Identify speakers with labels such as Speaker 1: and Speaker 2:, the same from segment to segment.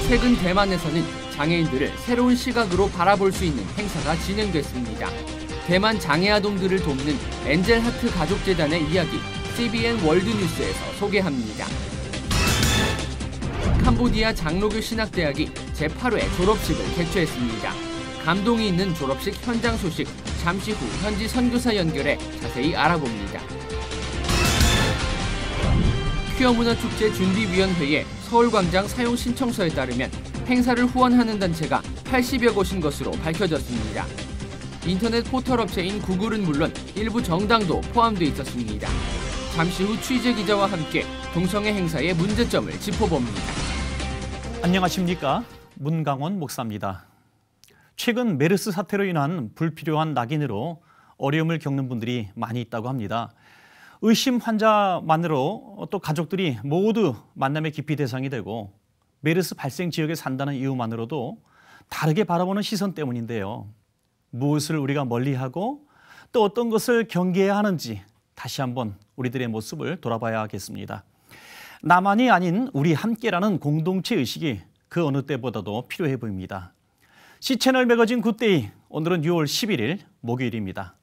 Speaker 1: 최근 대만에서는 장애인들을 새로운 시각으로 바라볼 수 있는 행사가 진행됐습니다. 대만 장애 아동들을 돕는 엔젤 하트 가족재단의 이야기 CBN 월드뉴스에서 소개합니다. 캄보디아 장로교 신학대학이 제8회 졸업식을 개최했습니다. 감동이 있는 졸업식 현장 소식 잠시 후 현지 선교사 연결해 자세히 알아봅니다. 퀴어 문화축제 준비위원회의 서울광장 사용 신청서에 따르면 행사를 후원하는 단체가 80여 곳인 것으로 밝혀졌습니다. 인터넷 포털 업체인 구글은 물론 일부 정당도 포함돼 있었습니다. 잠시 후 취재 기자와 함께 동성애 행사의 문제점을 짚어봅니다.
Speaker 2: 안녕하십니까? 문강원 목사입니다. 최근 메르스 사태로 인한 불필요한 낙인으로 어려움을 겪는 분들이 많이 있다고 합니다. 의심 환자만으로 또 가족들이 모두 만남의 기피 대상이 되고 메르스 발생 지역에 산다는 이유만으로도 다르게 바라보는 시선 때문인데요. 무엇을 우리가 멀리하고 또 어떤 것을 경계해야 하는지 다시 한번 우리들의 모습을 돌아봐야 하겠습니다. 나만이 아닌 우리 함께라는 공동체 의식이 그 어느 때보다도 필요해 보입니다. C채널 매거진 굿데이, 오늘은 6월 11일 목요일입니다.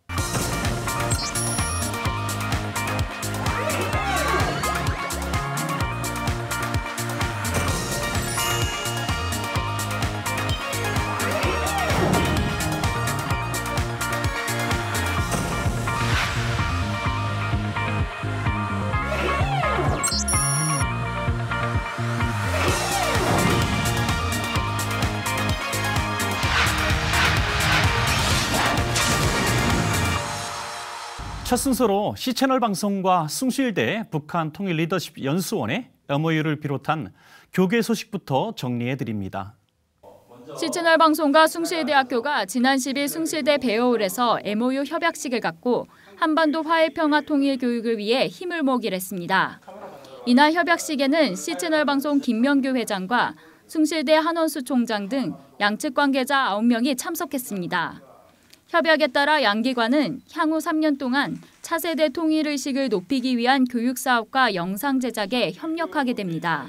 Speaker 2: 첫 순서로 C채널 방송과 숭실대 북한 통일 리더십 연수원의 MOU를 비롯한 교계 소식부터 정리해드립니다.
Speaker 3: C채널 방송과 숭실대학교가 지난 10일 숭실대 베어홀에서 MOU 협약식을 갖고 한반도 화해평화 통일 교육을 위해 힘을 모으기로 했습니다. 이날 협약식에는 C채널 방송 김명규 회장과 숭실대 한원수 총장 등 양측 관계자 9명이 참석했습니다. 협약에 따라 양기관은 향후 3년 동안 차세대 통일의식을 높이기 위한 교육사업과 영상 제작에 협력하게 됩니다.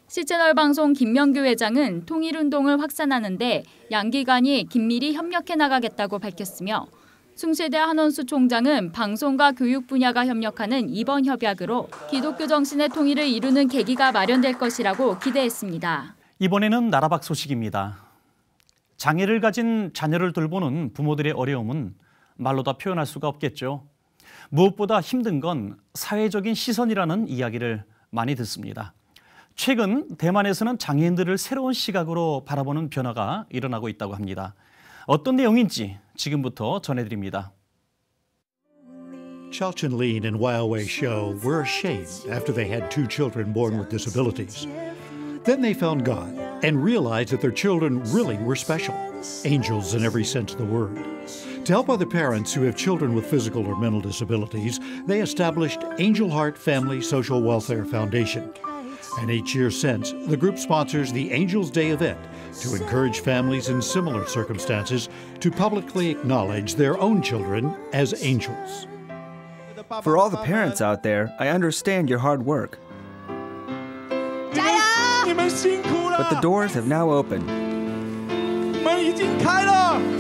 Speaker 3: C채널 방송 김명규 회장은 통일운동을 확산하는 데 양기관이 긴밀히 협력해 나가겠다고 밝혔으며 숭실대 한원수 총장은 방송과 교육 분야가 협력하는 이번 협약으로 기독교 정신의 통일을 이루는 계기가 마련될 것이라고 기대했습니다.
Speaker 2: 이번에는 나라밖 소식입니다. 장애를 가진 자녀를 돌보는 부모들의 어려움은 말로 다 표현할 수가 없겠죠. 무엇보다 힘든 건 사회적인 시선이라는 이야기를 많이 듣습니다. 최근 대만에서는 장애인들을 새로운 시각으로 바라보는 변화가 일어나고 있다고 합니다. 어떤 내용인지 지금부터 전해드립니다.
Speaker 4: Chalchen Lean and Waiwei Shou were ashamed after they had 2 children born with disabilities. Then they found God and realized that their children really were special, angels in every sense of the word. To help other parents who have children with physical or mental disabilities, they established Angel Heart Family Social Welfare Foundation. And each year since, the group sponsors the Angels Day event to encourage families in similar circumstances to publicly acknowledge their own children as angels.
Speaker 5: For all the parents out there, I understand your hard work. But the doors have now opened.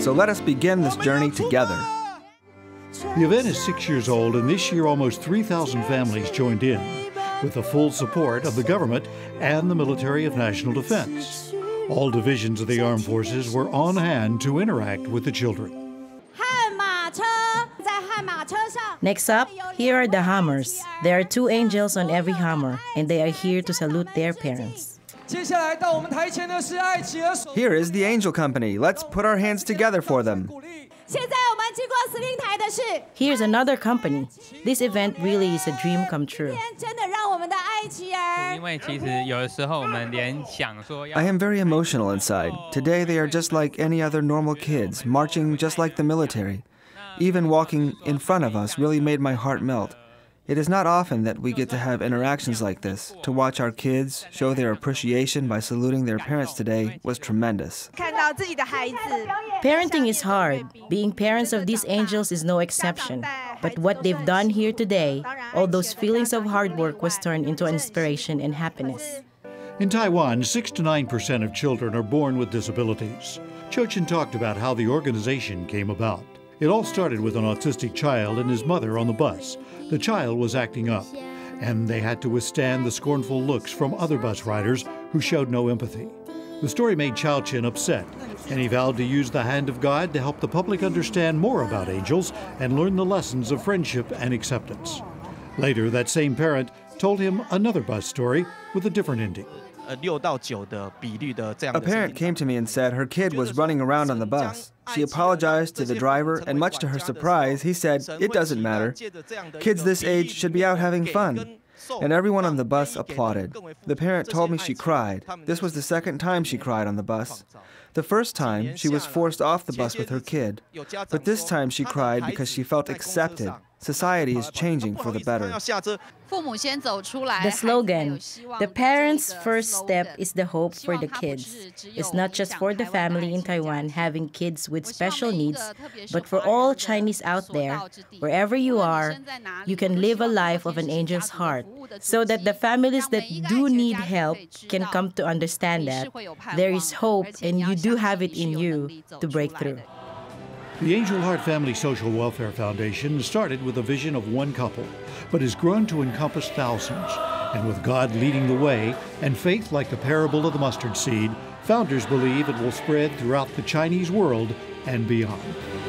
Speaker 5: So let us begin this journey together.
Speaker 4: The event is 6 years old, and this year almost 3,000 families joined in, with the full support of the government and the Military of National Defense. All divisions of the armed forces were on hand to interact with the children.
Speaker 6: Next up, here are the hammers. There are 2 angels on every hammer, and they are here to salute their parents.
Speaker 5: Here is the Angel Company. Let's put our hands together for them.
Speaker 6: Here's another company. This event really is a dream come true.
Speaker 5: I am very emotional inside. Today they are just like any other normal kids, marching just like the military. Even walking in front of us really made my heart melt. It is not often that we get to have interactions like this. To watch our kids show their appreciation by saluting their parents today was tremendous.
Speaker 6: Parenting is hard. Being parents of these angels is no exception. But what they've done here today, all those feelings of hard work was turned into inspiration and happiness.
Speaker 4: In Taiwan, 6 to 9% of children are born with disabilities. Cho-Chin talked about how the organization came about. It all started with an autistic child and his mother on the bus. The child was acting up, and they had to withstand the scornful looks from other bus riders who showed no empathy. The story made Cho-Chin upset, and he vowed to use the hand of God to help the public understand more about angels and learn the lessons of friendship and acceptance. Later, that same parent told him another bus story with a different ending.
Speaker 5: A parent came to me and said her kid was running around on the bus. She apologized to the driver, and much to her surprise, he said, "It doesn't matter. Kids this age should be out having fun." And everyone on the bus applauded. The parent told me she cried. This was the second time she cried on the bus. The first time, she was forced off the bus with her kid. But this time she cried because she felt accepted. Society is changing for the better.
Speaker 6: The slogan, "The parents' first step is the hope for the kids," is not just for the family in Taiwan having kids with special needs, but for all Chinese out there, wherever you are, you can live a life of an angel's heart, so that the families that do need help can come to understand that there is hope and you do have it in you to break through.
Speaker 4: The Angel Heart Family Social Welfare Foundation started with a vision of one couple, but has grown to encompass thousands. And with God leading the way and faith like the parable of the mustard seed, founders believe it will spread throughout the Chinese world and beyond.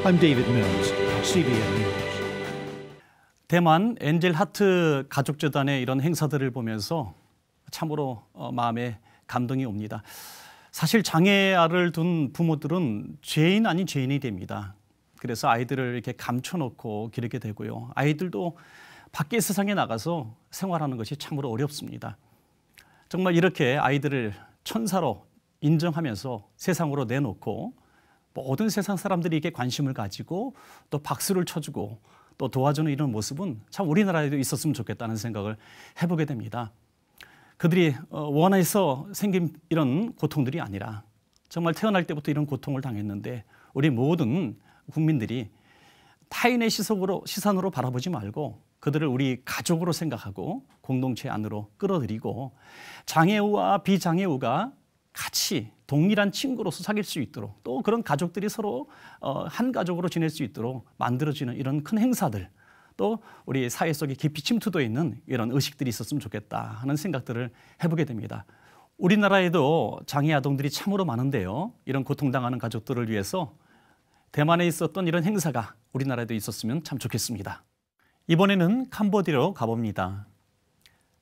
Speaker 4: I'm David Mills, CBN News.
Speaker 2: 대만 엔젤 하트 가족재단의 이런 행사들을 보면서 참으로 마음에 감동이 옵니다. 사실 장애아를 둔 부모들은 죄인 아닌 죄인이 됩니다. 그래서 아이들을 이렇게 감춰놓고 기르게 되고요. 아이들도 밖에 세상에 나가서 생활하는 것이 참으로 어렵습니다. 정말 이렇게 아이들을 천사로 인정하면서 세상으로 내놓고 모든 세상 사람들이 이게 관심을 가지고 또 박수를 쳐주고 또 도와주는 이런 모습은 참 우리나라에도 있었으면 좋겠다는 생각을 해보게 됩니다. 그들이 원해서 생긴 이런 고통들이 아니라 정말 태어날 때부터 이런 고통을 당했는데 우리 모든 국민들이 타인의 시선으로 바라보지 말고 그들을 우리 가족으로 생각하고 공동체 안으로 끌어들이고 장애우와 비장애우가 같이 동일한 친구로서 사귈 수 있도록 또 그런 가족들이 서로 한 가족으로 지낼 수 있도록 만들어지는 이런 큰 행사들 또 우리 사회 속에 깊이 침투되어 있는 이런 의식들이 있었으면 좋겠다 하는 생각들을 해보게 됩니다. 우리나라에도 장애 아동들이 참으로 많은데요. 이런 고통당하는 가족들을 위해서 대만에 있었던 이런 행사가 우리나라에도 있었으면 참 좋겠습니다. 이번에는 캄보디아로 가봅니다.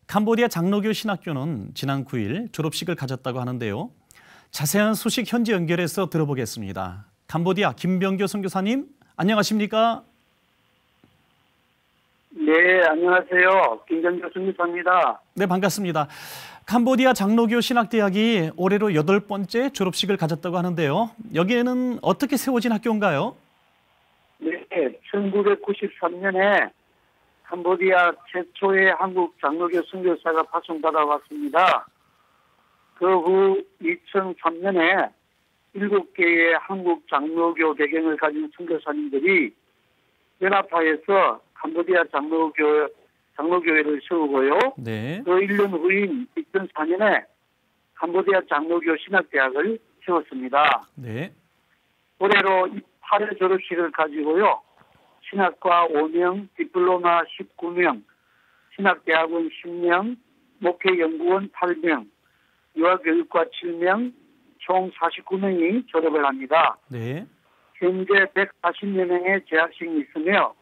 Speaker 2: 캄보디아 장로교 신학교는 지난 9일 졸업식을 가졌다고 하는데요. 자세한 소식 현지 연결해서 들어보겠습니다. 캄보디아 김병교 선교사님, 안녕하십니까?
Speaker 7: 네, 안녕하세요. 김병교 선교사입니다.
Speaker 2: 네, 반갑습니다. 캄보디아 장로교 신학대학이 올해로 8번째 졸업식을 가졌다고 하는데요. 여기에는 어떻게 세워진 학교인가요?
Speaker 7: 네, 1993년에 캄보디아 최초의 한국 장로교 선교사가 파송받아 왔습니다. 그 후 2003년에 7개의 한국 장로교 배경을 가진 선교사님들이 연합하여서 캄보디아 장로교회를 세우고요. 네. 그 1년 후인 2004년에 캄보디아 장로교 신학대학을 세웠습니다. 네. 올해로 8회 졸업식을 가지고요. 신학과 5명, 디플로마 19명, 신학대학원 10명, 목회연구원 8명, 유아교육과 7명, 총 49명이 졸업을 합니다. 네. 현재 140여 명의 재학생이 있으며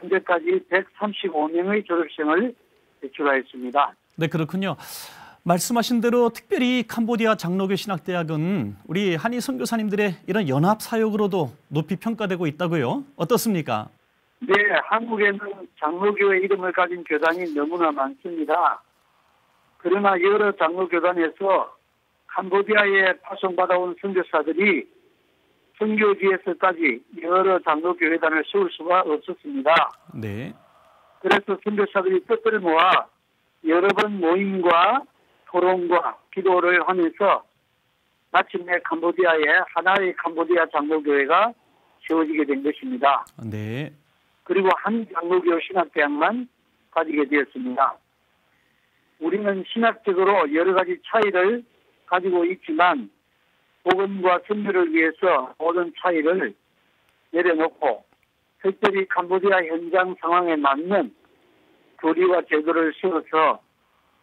Speaker 7: 현재까지 135명의 졸업생을 배출하였습니다.
Speaker 2: 네, 그렇군요. 말씀하신 대로 특별히 캄보디아 장로교 신학대학은 우리 한인 선교사님들의 이런 연합 사역으로도 높이 평가되고 있다고요. 어떻습니까?
Speaker 7: 네, 한국에는 장로교의 이름을 가진 교단이 너무나 많습니다. 그러나 여러 장로교단에서 캄보디아에 파송받아온 선교사들이 선교지에서까지 여러 장로교회단을 세울 수가 없었습니다. 네. 그래서 선교사들이 뜻을 모아 여러 번 모임과 토론과 기도를 하면서 마침내 캄보디아에 하나의 캄보디아 장로교회가 세워지게 된 것입니다. 네. 그리고 한 장로교 신학대학만 가지게 되었습니다. 우리는 신학적으로 여러 가지 차이를 가지고 있지만 복음과 선교를 위해서 모든 차이를 내려놓고 특별히 캄보디아 현장 상황에 맞는 교리와 제도를 세워서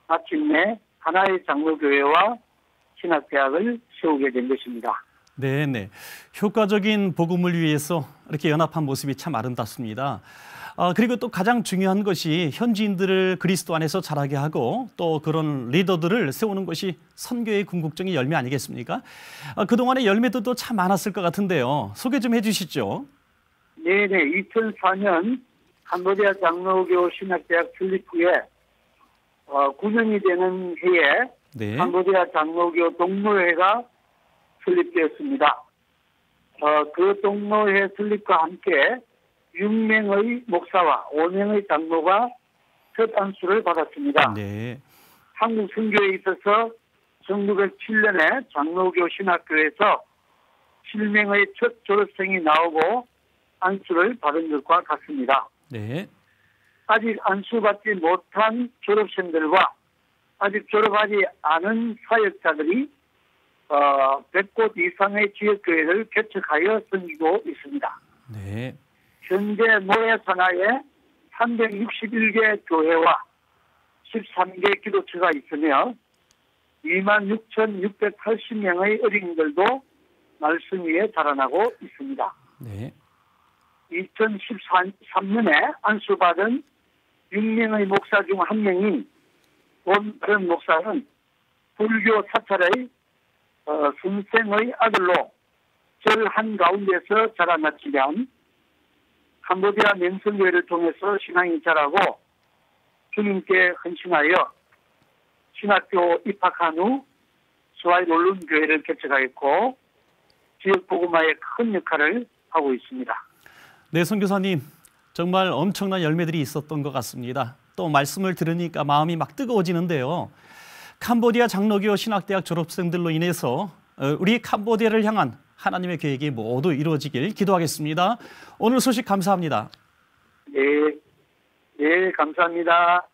Speaker 7: 마침내 하나의 장로교회와 신학대학을 세우게 된 것입니다.
Speaker 2: 네네. 효과적인 복음을 위해서 이렇게 연합한 모습이 참 아름답습니다. 그리고 또 가장 중요한 것이 현지인들을 그리스도 안에서 자라게 하고 또 그런 리더들을 세우는 것이 선교의 궁극적인 열매 아니겠습니까? 그동안의 열매들도 참 많았을 것 같은데요. 소개 좀 해주시죠.
Speaker 7: 네네. 2004년 캄보디아 장로교 신학대학 설립 후에 9년이 되는 해에
Speaker 2: 네.
Speaker 7: 캄보디아 장로교 동로회가 설립되었습니다. 그 동로회 설립과 함께 6명의 목사와 5명의 장로가 첫 안수를 받았습니다.
Speaker 2: 네.
Speaker 7: 한국 선교에 있어서 1907년에 장로교 신학교에서 7명의 첫 졸업생이 나오고 안수를 받은 것과 같습니다.
Speaker 2: 네.
Speaker 7: 아직 안수받지 못한 졸업생들과 아직 졸업하지 않은 사역자들이 100곳 이상의 지역교회를 개척하여 섬기고 있습니다.
Speaker 2: 네.
Speaker 7: 현재 모해 산하에 361개 교회와 13개 기도처가 있으며 26,680명의 어린이들도 말씀 위에 자라나고 있습니다.
Speaker 2: 네.
Speaker 7: 2013년에 안수받은 6명의 목사 중 한 명인 본다른 목사는 불교 사찰의 선생의 아들로 절 한가운데서 자라났지만 캄보디아 명성교회를 통해서 신앙이 자라고 주님께 헌신하여 신학교 입학한 후 스와이 롤룬 교회를 개척하였고 지역 복음화에 큰 역할을 하고 있습니다.
Speaker 2: 네, 선교사님. 정말 엄청난 열매들이 있었던 것 같습니다. 또 말씀을 들으니까 마음이 막 뜨거워지는데요. 캄보디아 장로교 신학대학 졸업생들로 인해서 우리 캄보디아를 향한 하나님의 계획이 모두 이루어지길 기도하겠습니다. 오늘 소식 감사합니다.
Speaker 7: 네, 네, 감사합니다.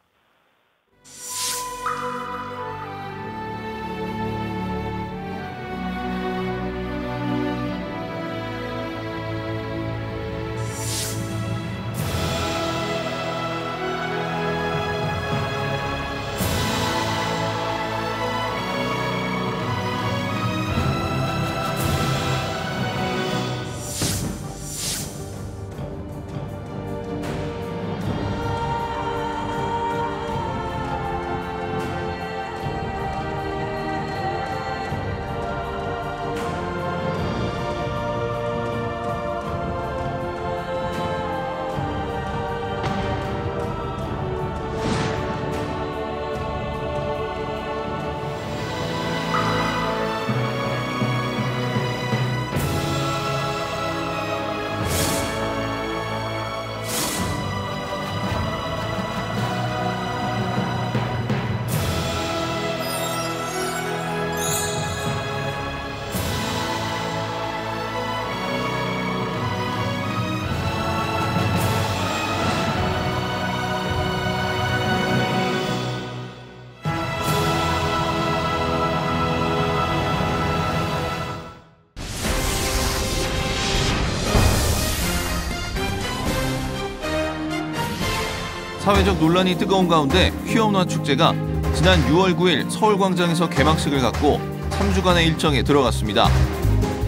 Speaker 8: 사회적 논란이 뜨거운 가운데 퀴어문화 축제가 지난 6월 9일 서울광장에서 개막식을 갖고 3주간의 일정에 들어갔습니다.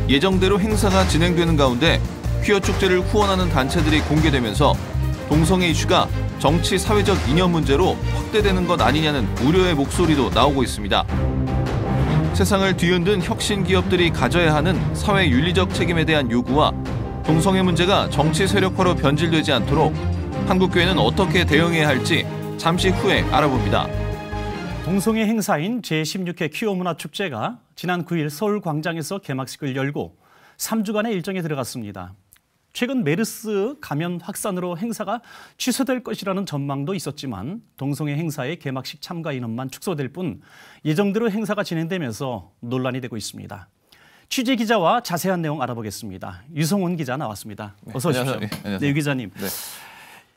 Speaker 8: 예정대로 행사가 진행되는 가운데 퀴어 축제를 후원하는 단체들이 공개되면서 동성애 이슈가 정치 사회적 이념 문제로 확대되는 것 아니냐는 우려의 목소리도 나오고 있습니다. 세상을 뒤흔든 혁신 기업들이 가져야 하는 사회 윤리적 책임에 대한 요구와 동성애 문제가 정치 세력화로 변질되지 않도록 한국교회는 어떻게 대응해야 할지 잠시 후에 알아봅니다.
Speaker 2: 동성애 행사인 제16회 퀴어문화축제가 지난 9일 서울광장에서 개막식을 열고 3주간의 일정에 들어갔습니다. 최근 메르스 감염 확산으로 행사가 취소될 것이라는 전망도 있었지만 동성애 행사의 개막식 참가 인원만 축소될 뿐 예정대로 행사가 진행되면서 논란이 되고 있습니다. 취재 기자와 자세한 내용 알아보겠습니다. 유성훈 기자 나왔습니다. 어서 오십시오.
Speaker 9: 네,
Speaker 2: 네, 유 기자님.
Speaker 9: 네.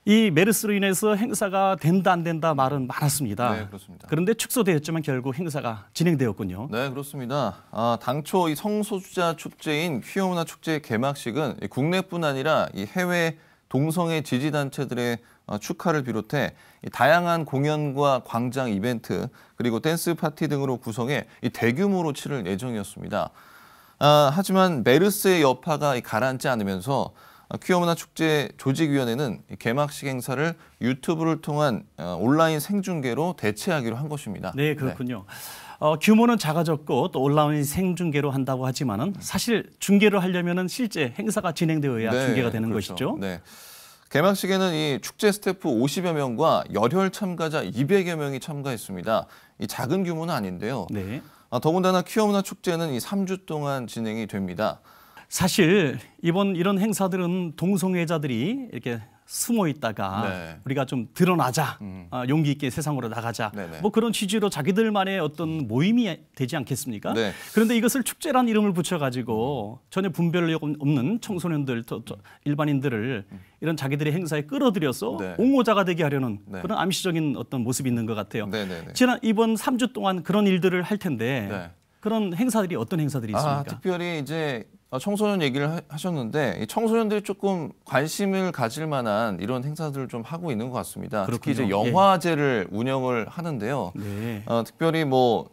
Speaker 2: 이 메르스로 인해서 행사가 된다 안 된다 말은 많았습니다.
Speaker 8: 네, 그렇습니다.
Speaker 2: 그런데 축소되었지만 결국 행사가 진행되었군요.
Speaker 8: 네, 그렇습니다. 당초 이 성소수자 축제인 퀴어 문화 축제 개막식은 국내뿐 아니라 이 해외 동성애 지지 단체들의 축하를 비롯해 다양한 공연과 광장 이벤트 그리고 댄스 파티 등으로 구성해 대규모로 치를 예정이었습니다. 하지만 메르스의 여파가 가라앉지 않으면서 퀴어 문화 축제 조직위원회는 개막식 행사를 유튜브를 통한 온라인 생중계로 대체하기로 한 것입니다.
Speaker 2: 네, 그렇군요. 규모는 작아졌고 또 온라인 생중계로 한다고 하지만은 사실 중계를 하려면은 실제 행사가 진행되어야 중계가 되는
Speaker 8: 그렇죠.
Speaker 2: 것이죠.
Speaker 8: 네. 개막식에는 이 축제 스태프 50여 명과 열혈 참가자 200여 명이 참가했습니다. 이 작은 규모는 아닌데요.
Speaker 2: 네.
Speaker 8: 더군다나 퀴어 문화 축제는 이 3주 동안 진행이 됩니다.
Speaker 2: 사실 이번 이런 행사들은 동성애자들이 이렇게 숨어 있다가
Speaker 8: 네.
Speaker 2: 우리가 좀 드러나자, 용기 있게 세상으로 나가자,
Speaker 8: 네네.
Speaker 2: 뭐 그런 취지로 자기들만의 어떤 모임이 되지 않겠습니까?
Speaker 8: 네.
Speaker 2: 그런데 이것을 축제란 이름을 붙여가지고 전혀 분별 없는 청소년들, 일반인들을 이런 자기들의 행사에 끌어들여서
Speaker 8: 네.
Speaker 2: 옹호자가 되게 하려는
Speaker 8: 네.
Speaker 2: 그런 암시적인 어떤 모습이 있는 것 같아요.
Speaker 8: 네네네.
Speaker 2: 이번 3주 동안 그런 일들을 할 텐데
Speaker 8: 네.
Speaker 2: 그런 행사들이 어떤 행사들이 있습니까?
Speaker 8: 특별히 이제 청소년 얘기를 하셨는데 이 청소년들이 조금 관심을 가질 만한 이런 행사들을 좀 하고 있는 것 같습니다.
Speaker 2: 그렇군요.
Speaker 8: 특히 이제 영화제를 운영을 하는데요.
Speaker 2: 네.
Speaker 8: 특별히 뭐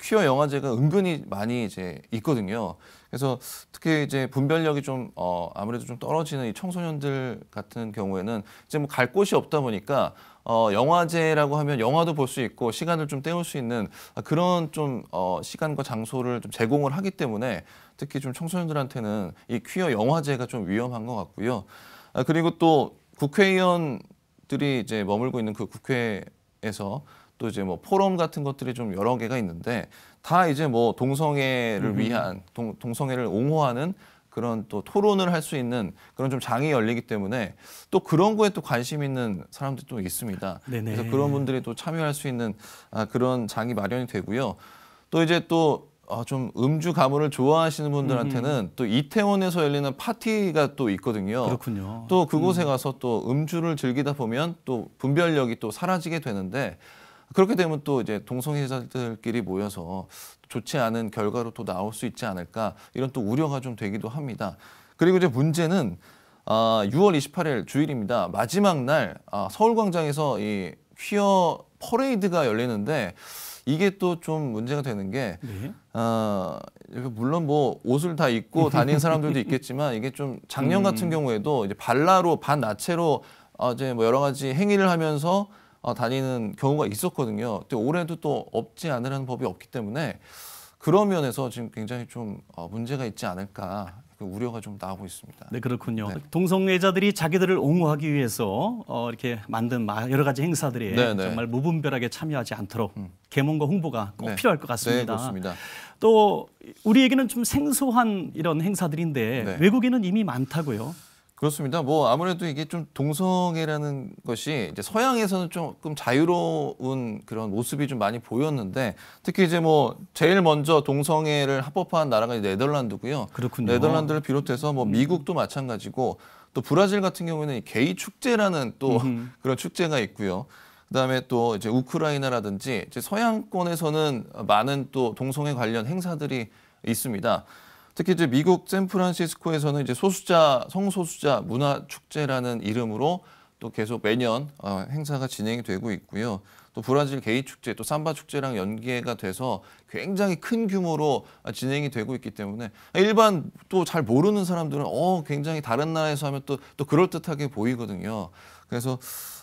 Speaker 8: 퀴어 영화제가 은근히 많이 이제 있거든요. 그래서 특히 이제 분별력이 좀 아무래도 좀 떨어지는 이 청소년들 같은 경우에는 이제 뭐 갈 곳이 없다 보니까 영화제라고 하면 영화도 볼 수 있고 시간을 좀 때울 수 있는 그런 좀 시간과 장소를 좀 제공을 하기 때문에 특히 좀 청소년들한테는 이 퀴어 영화제가 좀 위험한 것 같고요. 그리고 또 국회의원들이 이제 머물고 있는 그 국회에서 또 이제 뭐 포럼 같은 것들이 좀 여러 개가 있는데 다 이제 뭐 동성애를 위한 동성애를 옹호하는 그런 또 토론을 할 수 있는 그런 좀 장이 열리기 때문에 또 그런 거에 또 관심 있는 사람들이 또 있습니다.
Speaker 2: 네네.
Speaker 8: 그래서 그런 분들이 또 참여할 수 있는 그런 장이 마련이 되고요. 또 이제 또 좀 음주 가물을 좋아하시는 분들한테는 또 이태원에서 열리는 파티가 또 있거든요.
Speaker 2: 그렇군요.
Speaker 8: 또 그곳에 가서 또 음주를 즐기다 보면 또 분별력이 또 사라지게 되는데 그렇게 되면 또 이제 동성애자들끼리 모여서 좋지 않은 결과로 또 나올 수 있지 않을까 이런 또 우려가 좀 되기도 합니다. 그리고 이제 문제는 6월 28일 주일입니다. 마지막 날 서울광장에서 이 퀴어 퍼레이드가 열리는데 이게 또 좀 문제가 되는 게
Speaker 2: 네.
Speaker 8: 물론 뭐 옷을 다 입고 다니는 사람들도 있겠지만 이게 좀 작년 같은 경우에도 이제 발라로 반나체로 이제 뭐 여러 가지 행위를 하면서 다니는 경우가 있었거든요. 근데 올해도 또 없지 않으라는 법이 없기 때문에 그런 면에서 지금 굉장히 좀 문제가 있지 않을까 그 우려가 좀 나오고 있습니다.
Speaker 2: 네, 그렇군요.
Speaker 8: 네.
Speaker 2: 동성애자들이 자기들을 옹호하기 위해서 이렇게 만든 여러 가지 행사들에
Speaker 8: 네,
Speaker 2: 정말 무분별하게 참여하지 않도록 계몽과 홍보가 꼭
Speaker 8: 네.
Speaker 2: 필요할 것
Speaker 8: 네,
Speaker 2: 같습니다.
Speaker 8: 그렇습니다.
Speaker 2: 또 우리에게는 좀 생소한 이런 행사들인데
Speaker 8: 네.
Speaker 2: 외국에는 이미 많다고요.
Speaker 8: 그렇습니다. 뭐 아무래도 이게 좀 동성애라는 것이 이제 서양에서는 조금 자유로운 그런 모습이 좀 많이 보였는데 특히 이제 뭐 제일 먼저 동성애를 합법화한 나라가 네덜란드고요.
Speaker 2: 그렇군요.
Speaker 8: 네덜란드를 비롯해서 뭐 미국도 마찬가지고 또 브라질 같은 경우에는 이 게이 축제라는 또 그런 축제가 있고요. 그다음에 또 이제 우크라이나라든지 이제 서양권에서는 많은 또 동성애 관련 행사들이 있습니다. 특히 이제 미국 샌프란시스코에서는 이제 성소수자 문화 축제라는 이름으로 또 계속 매년 행사가 진행이 되고 있고요. 또 브라질 게이 축제, 또 삼바 축제랑 연계가 돼서 굉장히 큰 규모로 진행이 되고 있기 때문에 일반 또 잘 모르는 사람들은 굉장히 다른 나라에서 하면 또 그럴듯하게 보이거든요. 그래서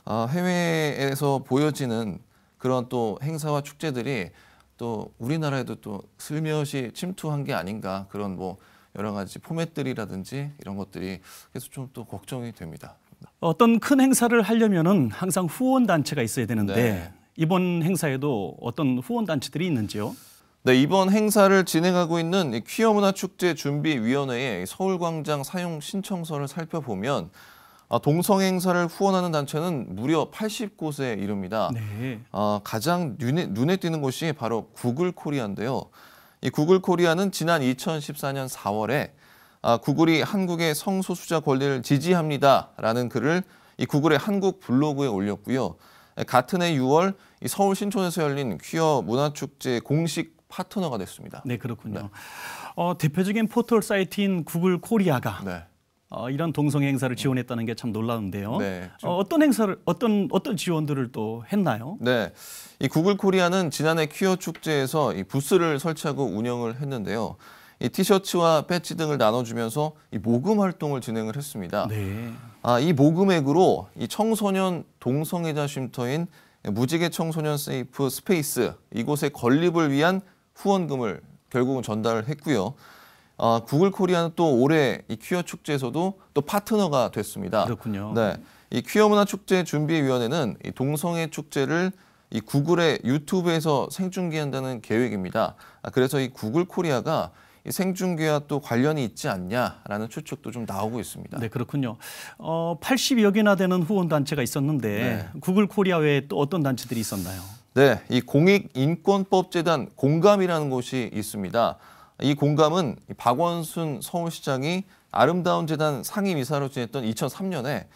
Speaker 8: 해외에서 보여지는 그런 또 행사와 축제들이 또 우리나라에도 또 슬며시 침투한 게 아닌가 그런 뭐 여러 가지 포맷들이라든지 이런 것들이 계속 좀 또 걱정이 됩니다.
Speaker 2: 어떤 큰 행사를 하려면은 항상 후원 단체가 있어야 되는데
Speaker 8: 네.
Speaker 2: 이번 행사에도 어떤 후원 단체들이 있는지요?
Speaker 8: 네, 이번 행사를 진행하고 있는 이 퀴어 문화 축제 준비위원회의 서울광장 사용 신청서를 살펴보면 동성 행사를 후원하는 단체는 무려 80곳에 이릅니다.
Speaker 2: 네.
Speaker 8: 가장 눈에 띄는 곳이 바로 구글 코리아인데요. 이 구글 코리아는 지난 2014년 4월에 구글이 한국의 성소수자 권리를 지지합니다라는 글을 이 구글의 한국 블로그에 올렸고요. 같은 해 6월 이 서울 신촌에서 열린 퀴어 문화축제 공식 파트너가 됐습니다.
Speaker 2: 네, 그렇군요.
Speaker 8: 네.
Speaker 2: 대표적인 포털 사이트인 구글 코리아가
Speaker 8: 네.
Speaker 2: 이런 동성애 행사를 지원했다는 게 참 놀라운데요.
Speaker 8: 네,
Speaker 2: 어떤 행사를 어떤 지원들을 또 했나요?
Speaker 8: 네, 이 구글 코리아는 지난해 퀴어 축제에서 이 부스를 설치하고 운영을 했는데요. 이 티셔츠와 배지 등을 나눠주면서 이 모금 활동을 진행을 했습니다.
Speaker 2: 네.
Speaker 8: 이 모금액으로 이 청소년 동성애자 쉼터인 무지개 청소년 세이프 스페이스 이곳의 건립을 위한 후원금을 결국은 전달을 했고요. 구글 코리아는 또 올해 이 퀴어 축제에서도 또 파트너가 됐습니다.
Speaker 2: 그렇군요.
Speaker 8: 네, 이 퀴어 문화 축제 준비위원회는 이 동성애 축제를 이 구글의 유튜브에서 생중계한다는 계획입니다. 그래서 이 구글 코리아가 이 생중계와 또 관련이 있지 않냐라는 추측도 좀 나오고 있습니다.
Speaker 2: 네, 그렇군요. 80여 개나 되는 후원 단체가 있었는데
Speaker 8: 네.
Speaker 2: 구글 코리아 외에 또 어떤 단체들이 있었나요?
Speaker 8: 네, 이 공익인권법재단 공감이라는 곳이 있습니다. 이 공감은 박원순 서울시장이 아름다운 재단 상임이사로 지냈던 2003년에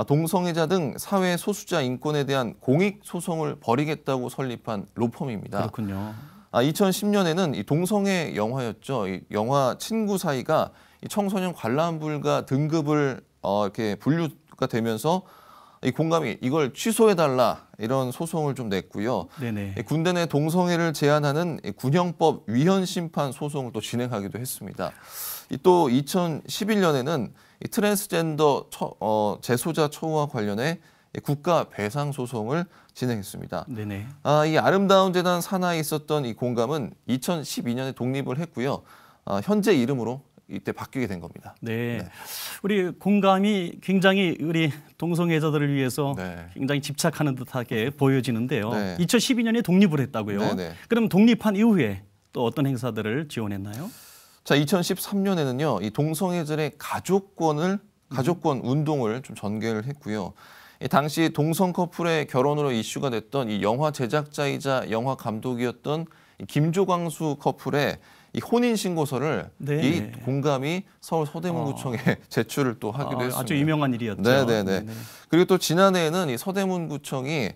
Speaker 8: 동성애자 등 사회 소수자 인권에 대한 공익 소송을 벌이겠다고 설립한 로펌입니다.
Speaker 2: 그렇군요.
Speaker 8: 2010년에는 이 동성애 영화였죠. 이 영화 친구 사이가 이 청소년 관람 불가 등급을 이렇게 분류가 되면서 이 공감이 이걸 취소해달라 이런 소송을 좀 냈고요.
Speaker 2: 네네.
Speaker 8: 군대 내 동성애를 제한하는 군형법 위헌 심판 소송을 또 진행하기도 했습니다. 또 2011년에는 이 트랜스젠더 재소자 처우와 관련해 국가 배상 소송을 진행했습니다.
Speaker 2: 네네.
Speaker 8: 이 아름다운 재단 산하에 있었던 이 공감은 2012년에 독립을 했고요. 현재 이름으로 이때 바뀌게 된 겁니다.
Speaker 2: 네. 우리 공감이 굉장히 우리 동성애자들을 위해서
Speaker 8: 네.
Speaker 2: 굉장히 집착하는 듯하게 보여지는데요.
Speaker 8: 네.
Speaker 2: 2012년에 독립을 했다고요.
Speaker 8: 네네.
Speaker 2: 그럼 독립한 이후에 또 어떤 행사들을 지원했나요?
Speaker 8: 자, 2013년에는요. 이 동성애자의 가족권 운동을 좀 전개를 했고요. 당시 동성 커플의 결혼으로 이슈가 됐던 이 영화 제작자이자 영화 감독이었던 이 김조광수 커플의 이 혼인 신고서를
Speaker 2: 네.
Speaker 8: 이 공감이 서울 서대문구청에 제출을 또 하기도 했습니다.
Speaker 2: 아주 유명한 일이었죠.
Speaker 8: 네네네.
Speaker 2: 네네.
Speaker 8: 그리고 또 지난해에는 이 서대문구청이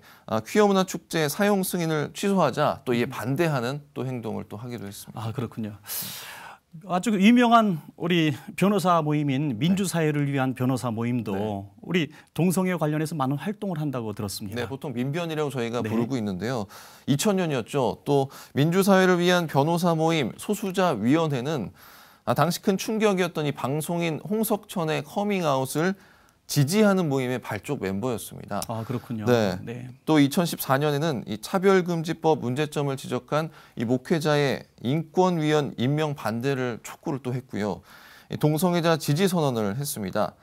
Speaker 8: 퀴어 문화 축제 사용 승인을 취소하자 또 이에 반대하는 또 행동을 또 하기도 했습니다.
Speaker 2: 그렇군요. 아주 유명한 우리 변호사 모임인 민주사회를 위한 변호사 모임도
Speaker 8: 네.
Speaker 2: 우리 동성애 관련해서 많은 활동을 한다고 들었습니다.
Speaker 8: 네, 보통 민변이라고 저희가
Speaker 2: 네.
Speaker 8: 부르고 있는데요. 2000년이었죠. 또 민주사회를 위한 변호사 모임 소수자위원회는 당시 큰 충격이었던 이 방송인 홍석천의 커밍아웃을 지지하는 모임의 발족 멤버였습니다.
Speaker 2: 그렇군요.
Speaker 8: 네.
Speaker 2: 네.
Speaker 8: 또 2014년에는 이 차별금지법 문제점을 지적한 이 목회자의 인권위원 임명 반대를 촉구를 또 했고요. 이 동성애자 지지 선언을 했습니다.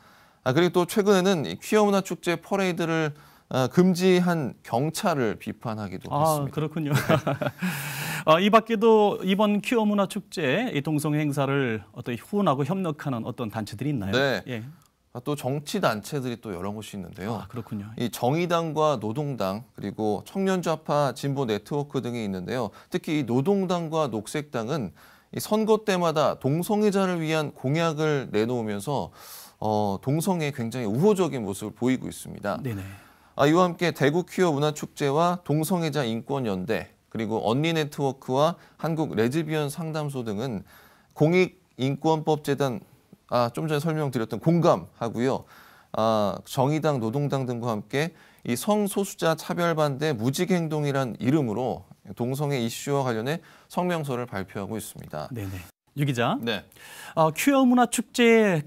Speaker 8: 그리고 또 최근에는 이 퀴어 문화 축제 퍼레이드를 금지한 경찰을 비판하기도 했습니다.
Speaker 2: 그렇군요. 이 밖에도 이번 퀴어 문화 축제 이 동성애 행사를 어떤 후원하고 협력하는 어떤 단체들이 있나요?
Speaker 8: 네.
Speaker 2: 예.
Speaker 8: 또 정치 단체들이 또 여러 곳이 있는데요.
Speaker 2: 그렇군요.
Speaker 8: 이 정의당과 노동당 그리고 청년좌파 진보 네트워크 등이 있는데요. 특히 이 노동당과 녹색당은 이 선거 때마다 동성애자를 위한 공약을 내놓으면서 동성애에 굉장히 우호적인 모습을 보이고 있습니다.
Speaker 2: 네네.
Speaker 8: 이와 함께 대구 퀴어 문화축제와 동성애자 인권연대 그리고 언니 네트워크와 한국 레즈비언 상담소 등은 공익인권법재단 좀 전에 설명드렸던 공감하고요. 정의당, 노동당 등과 함께 이 성소수자 차별반대 무직행동이란 이름으로 동성애 이슈와 관련해 성명서를 발표하고 있습니다.
Speaker 2: 네네. 유 기자.
Speaker 8: 네.
Speaker 2: 퀴어 문화 축제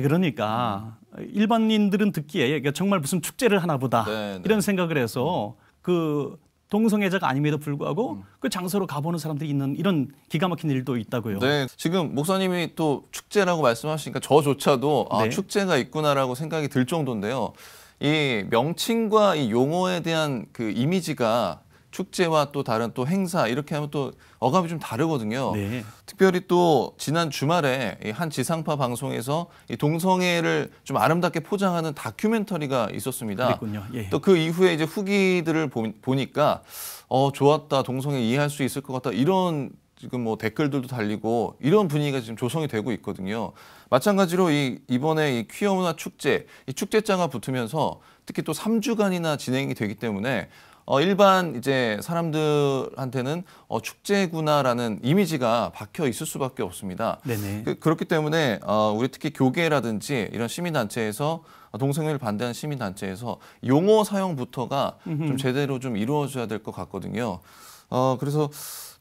Speaker 2: 그러니까 일반인들은 듣기에 이게 정말 무슨 축제를 하나 보다
Speaker 8: 네, 네.
Speaker 2: 이런 생각을 해서 그 동성애자가 아님에도 불구하고 그 장소로 가보는 사람들이 있는 이런 기가 막힌 일도 있다고요.
Speaker 8: 네, 지금 목사님이 또 축제라고 말씀하시니까 저조차도
Speaker 2: 네.
Speaker 8: 축제가 있구나라고 생각이 들 정도인데요. 이 명칭과 이 용어에 대한 그 이미지가 축제와 또 다른 또 행사 이렇게 하면 또 어감이 좀 다르거든요.
Speaker 2: 네.
Speaker 8: 특별히 또 지난 주말에 이 한 지상파 방송에서 이 동성애를 좀 아름답게 포장하는 다큐멘터리가 있었습니다.
Speaker 2: 그랬군요. 예.
Speaker 8: 또 그 이후에 이제 후기들을 보니까 좋았다, 동성애 이해할 수 있을 것 같다 이런 지금 뭐 댓글들도 달리고 이런 분위기가 지금 조성이 되고 있거든요. 마찬가지로 이번에 이 퀴어 문화 축제, 이 축제자가 붙으면서 특히 또 3주간이나 진행이 되기 때문에 일반 이제 사람들한테는 축제구나라는 이미지가 박혀 있을 수밖에 없습니다.
Speaker 2: 네네.
Speaker 8: 그렇기 때문에 우리 특히 교계라든지 이런 시민단체에서 동성애를 반대하는 시민단체에서 용어 사용부터가 좀 제대로 좀 이루어져야 될 것 같거든요. 그래서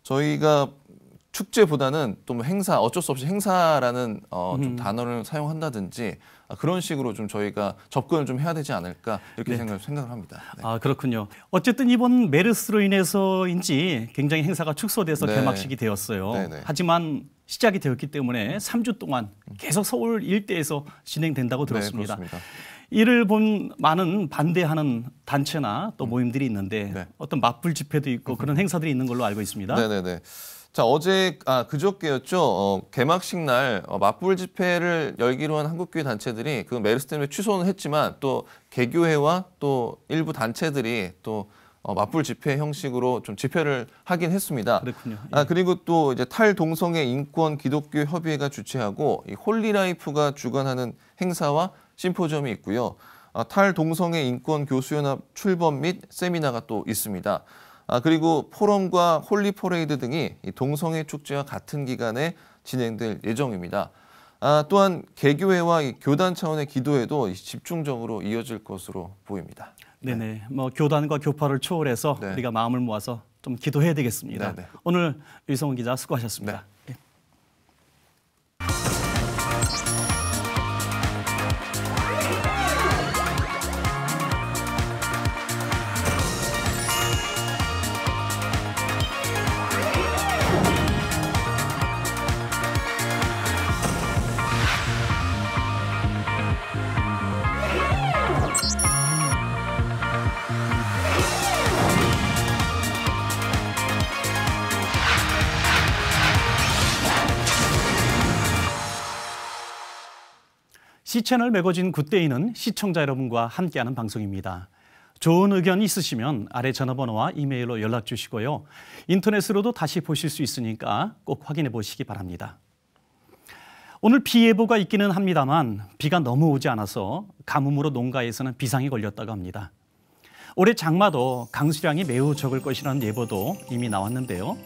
Speaker 8: 저희가 축제보다는 또 뭐 행사, 어쩔 수 없이 행사라는 좀 단어를 사용한다든지 그런 식으로 좀 저희가 접근을 좀 해야 되지 않을까 이렇게 생각을 합니다. 네.
Speaker 2: 아, 그렇군요. 어쨌든 이번 메르스로 인해서인지 굉장히 행사가 축소돼서 개막식이 되었어요.
Speaker 8: 네네.
Speaker 2: 하지만 시작이 되었기 때문에 3주 동안 계속 서울 일대에서 진행된다고 들었습니다.
Speaker 8: 네, 그렇습니다.
Speaker 2: 이를 본 많은 반대하는 단체나 또 모임들이 있는데 어떤 맞불 집회도 있고 그런 행사들이 있는 걸로 알고 있습니다.
Speaker 8: 네네네. 자, 그저께였죠. 개막식 날 맞불 집회를 열기로 한 한국교회 단체들이 그 메르스 때문에 취소는 했지만 또 개교회와 또 일부 단체들이 또 맞불 집회 형식으로 좀 집회를 하긴 했습니다.
Speaker 2: 그렇군요.
Speaker 8: 그리고 또 이제 탈동성애 인권 기독교 협의회가 주최하고 이 홀리라이프가 주관하는 행사와 심포지엄이 있고요. 탈동성애 인권 교수연합 출범 및 세미나가 또 있습니다. 그리고 포럼과 홀리 퍼레이드 등이 이 동성애 축제와 같은 기간에 진행될 예정입니다. 또한 개교회와 이 교단 차원의 기도회도 집중적으로 이어질 것으로 보입니다.
Speaker 2: 네네. 뭐 교단과 교파를 초월해서 우리가 마음을 모아서 좀 기도해야 되겠습니다.
Speaker 8: 네네.
Speaker 2: 오늘 유성훈 기자 수고하셨습니다. 네. C채널 매거진 굿데이는 시청자 여러분과 함께하는 방송입니다. 좋은 의견 있으시면 아래 전화번호와 이메일로 연락 주시고요. 인터넷으로도 다시 보실 수 있으니까 꼭 확인해 보시기 바랍니다. 오늘 비 예보가 있기는 합니다만 비가 너무 오지 않아서 가뭄으로 농가에서는 비상이 걸렸다고 합니다. 올해 장마도 강수량이 매우 적을 것이라는 예보도 이미 나왔는데요.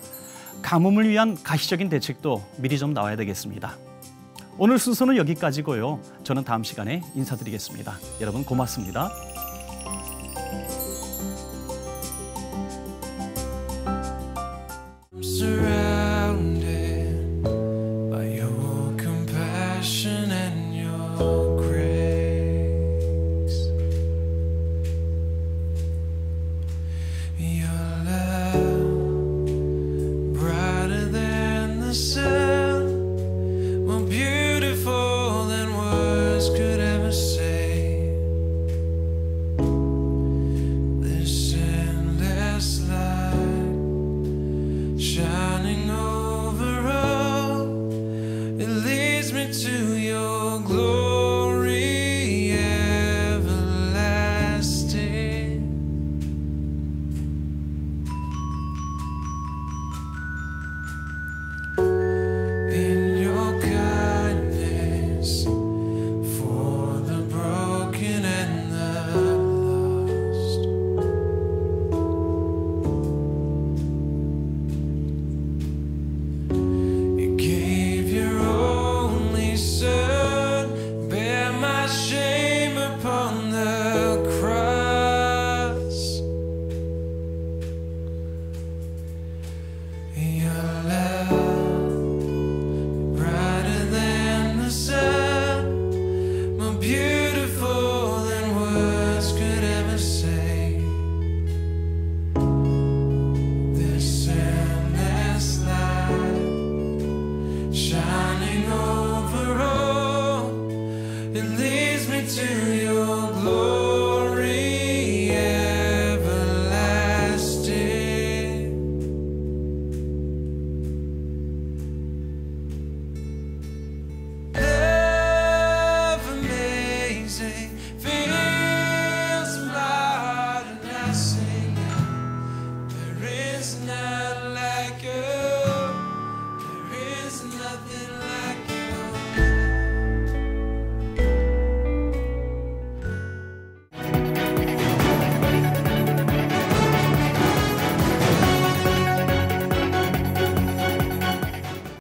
Speaker 2: 가뭄을 위한 가시적인 대책도 미리 좀 나와야 되겠습니다. 오늘 순서는 여기까지고요. 저는 다음 시간에 인사드리겠습니다. 여러분 고맙습니다.
Speaker 9: Shining over all, it leads me to